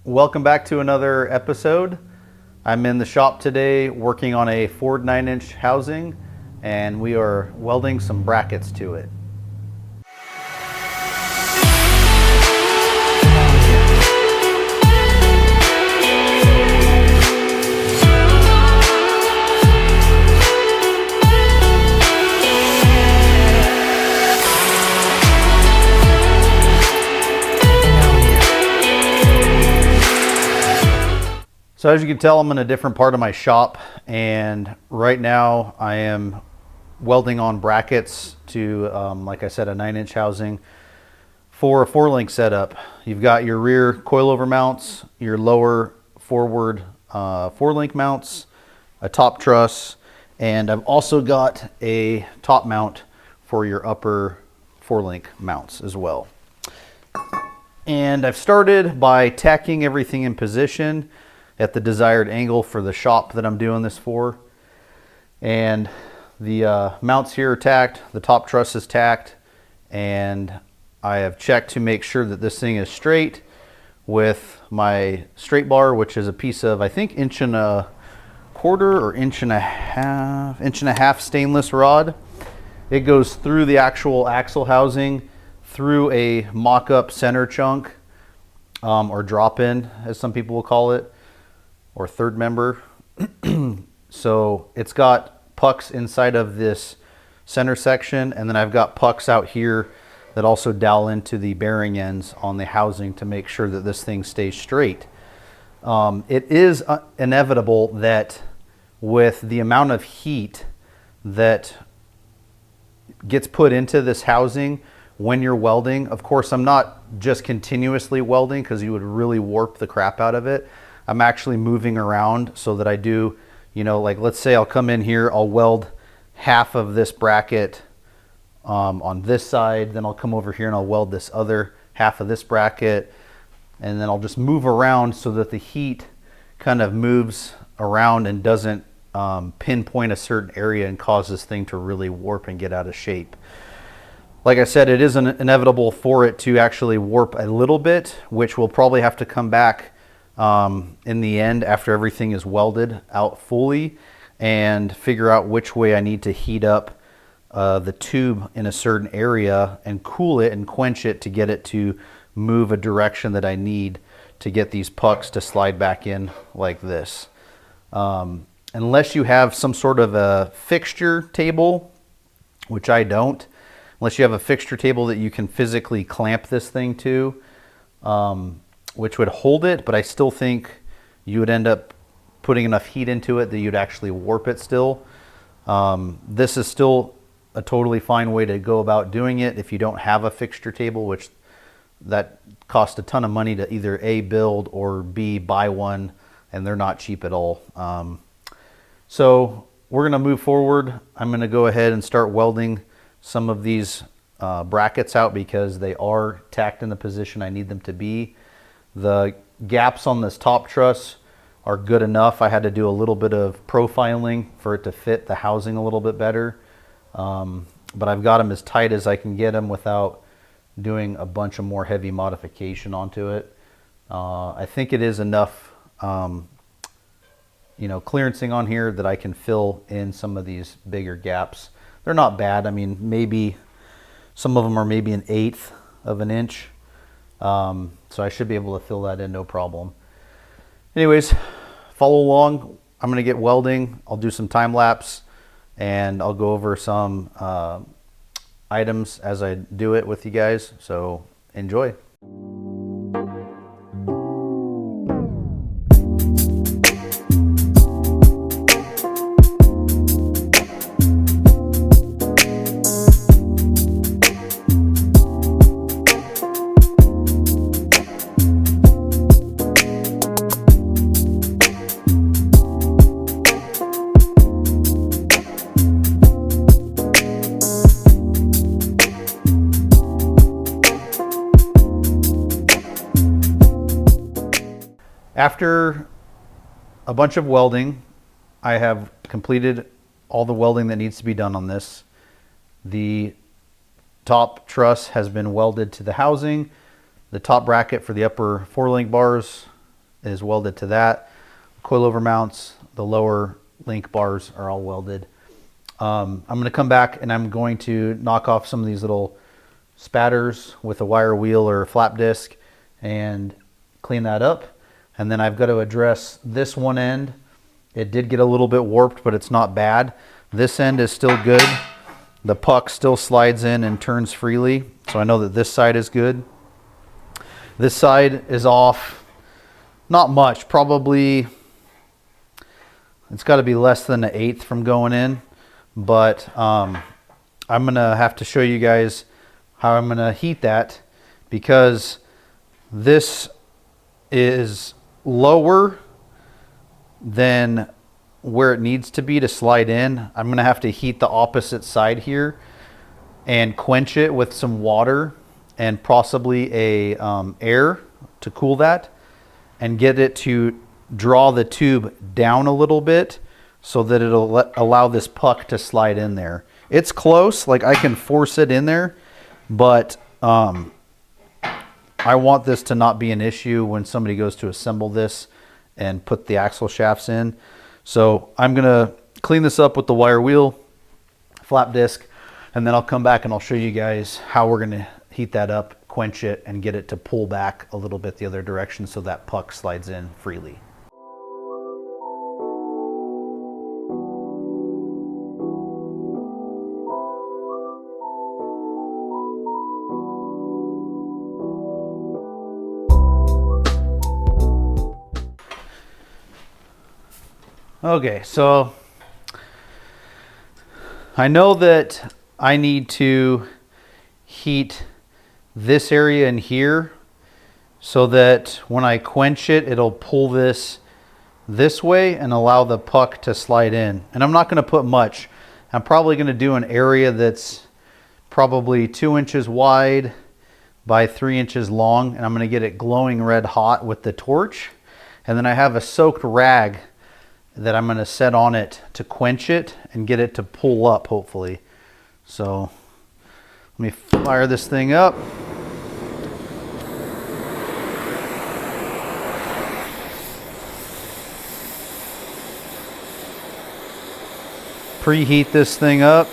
Welcome back to another episode. I'm in the shop today working on a Ford 9-inch housing, and we are welding some brackets to it. So as you can tell, I'm in a different part of my shop, and right now I am welding on brackets to, like I said, a 9-inch housing for a 4-link setup. You've got your rear coilover mounts, your lower forward 4-link mounts, a top truss, and I've also got a top mount for your upper 4-link mounts as well. And I've started by tacking everything in position at the desired angle for the shop that I'm doing this for. And the mounts here are tacked, the top truss is tacked, and I have checked to make sure that this thing is straight with my straight bar, which is a piece of, I think, 1.25 or 1.5 stainless rod. It goes through the actual axle housing, through a mock-up center chunk, or drop-in, as some people will call it, or third member. So it's got pucks inside of this center section, and then I've got pucks out here that also dowel into the bearing ends on the housing to make sure that this thing stays straight. It is inevitable that with the amount of heat that gets put into this housing when you're welding, of course I'm not just continuously welding because you would really warp the crap out of it. I'm actually moving around so that I do, like let's say I'll come in here, I'll weld half of this bracket on this side, then I'll come over here and I'll weld this other half of this bracket, and then I'll just move around so that the heat kind of moves around and doesn't pinpoint a certain area and cause this thing to really warp and get out of shape. Like I said, it is inevitable for it to actually warp a little bit, which will probably have to come back in the end after everything is welded out fully, and figure out which way I need to heat up the tube in a certain area and cool it and quench it to get it to move a direction that I need to get these pucks to slide back in like this. Unless you have some sort of a fixture table, which I don't, unless you have a fixture table that you can physically clamp this thing to, which would hold it, but I still think you would end up putting enough heat into it that you'd actually warp it still. This is still a totally fine way to go about doing it if you don't have a fixture table, which that costs a ton of money to either A, build, or B, buy one, and they're not cheap at all. So we're going to move forward. I'm going to go ahead and start welding some of these brackets out because they are tacked in the position I need them to be. The gaps on this top truss are good enough. I had to do a little bit of profiling for it to fit the housing a little bit better. But I've got them as tight as I can get them without doing a bunch of more heavy modification onto it. I think it is enough, clearancing on here that I can fill in some of these bigger gaps. They're not bad. I mean, maybe some of them are maybe 1/8 of an inch. So I should be able to fill that in no problem. Anyways, follow along. I'm going to get welding. I'll do some time lapse, and I'll go over some items as I do it with you guys. So enjoy. After a bunch of welding, I have completed all the welding that needs to be done on this. The top truss has been welded to the housing. The top bracket for the upper 4-link bars is welded to that. Coilover mounts, the lower link bars are all welded. I'm going to come back and I'm going to knock off some of these little spatters with a wire wheel or a flap disc and clean that up. And then I've got to address this one end. It did get a little bit warped, but it's not bad. This end is still good. The puck still slides in and turns freely, so I know that this side is good. This side is off, not much, probably, it's got to be less than an eighth from going in, but I'm going to have to show you guys how I'm going to heat that, because this is lower than where it needs to be to slide in. I'm going to have to heat the opposite side here and quench it with some water and possibly a air to cool that, and get it to draw the tube down a little bit so that it'll allow this puck to slide in there. It's close, like I can force it in there, but I want this to not be an issue when somebody goes to assemble this and put the axle shafts in. So I'm gonna clean this up with the wire wheel, flap disc, and then I'll come back and I'll show you guys how we're gonna heat that up, quench it, and get it to pull back a little bit the other direction so that puck slides in freely. Okay, so I know that I need to heat this area in here so that when I quench it, it'll pull this way and allow the puck to slide in. And I'm not going to put much. I'm probably going to do an area that's probably 2 inches wide by 3 inches long, and I'm going to get it glowing red hot with the torch. And then I have a soaked rag that I'm going to set on it to quench it and get it to pull up, hopefully. So let me fire this thing up. Preheat this thing up.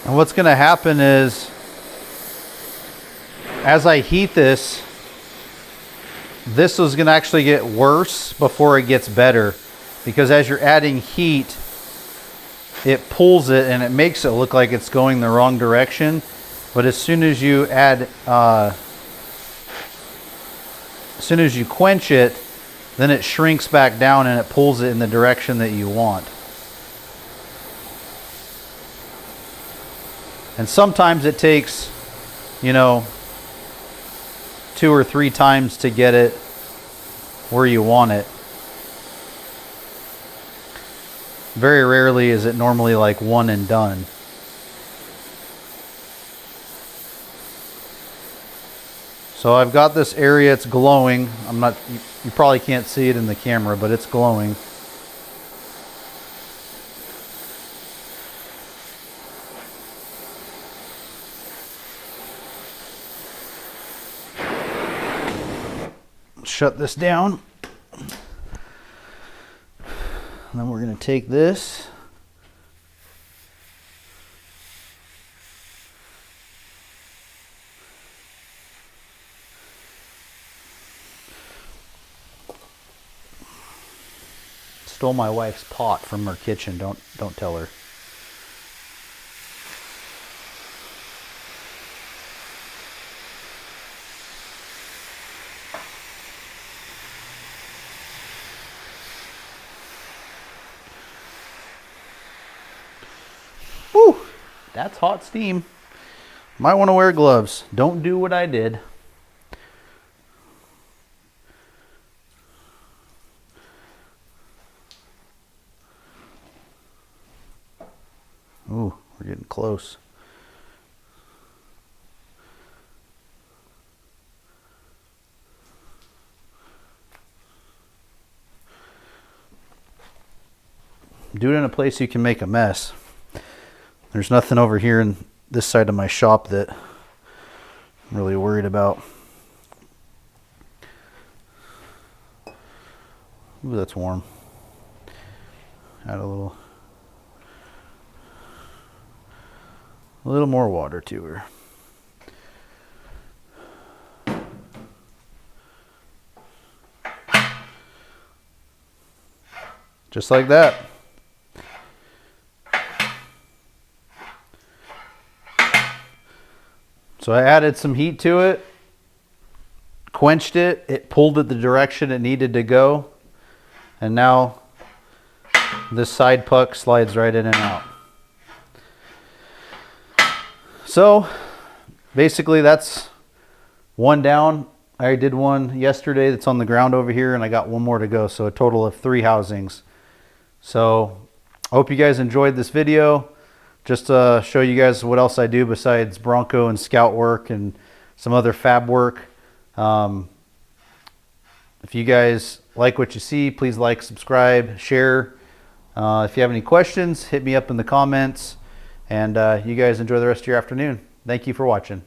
And what's going to happen is, as I heat this is going to actually get worse before it gets better, because as you're adding heat, it pulls it and it makes it look like it's going the wrong direction. But as soon as you add, as soon as you quench it, then it shrinks back down and it pulls it in the direction that you want. And sometimes it takes, 2 or 3 times to get it where you want it. Very rarely is it normally like one and done. So I've got this area, it's glowing. You probably can't see it in the camera, but it's glowing. Shut this down. And then we're going to take this. Stole my wife's pot from her kitchen. Don't tell her. Whew, that's hot steam. Might want to wear gloves. Don't do what I did. Ooh, we're getting close. Do it in a place you can make a mess. There's nothing over here in this side of my shop that I'm really worried about. Ooh, that's warm. Add a little more water to her. Just like that. So I added some heat to it, quenched it, it pulled it the direction it needed to go, and now this side puck slides right in and out. So basically that's one down. I did one yesterday that's on the ground over here, and I got one more to go, so a total of 3 housings. So I hope you guys enjoyed this video. Just to show you guys what else I do besides Bronco and Scout work and some other fab work. If you guys like what you see, please like, subscribe, share. If you have any questions, hit me up in the comments. And you guys enjoy the rest of your afternoon. Thank you for watching.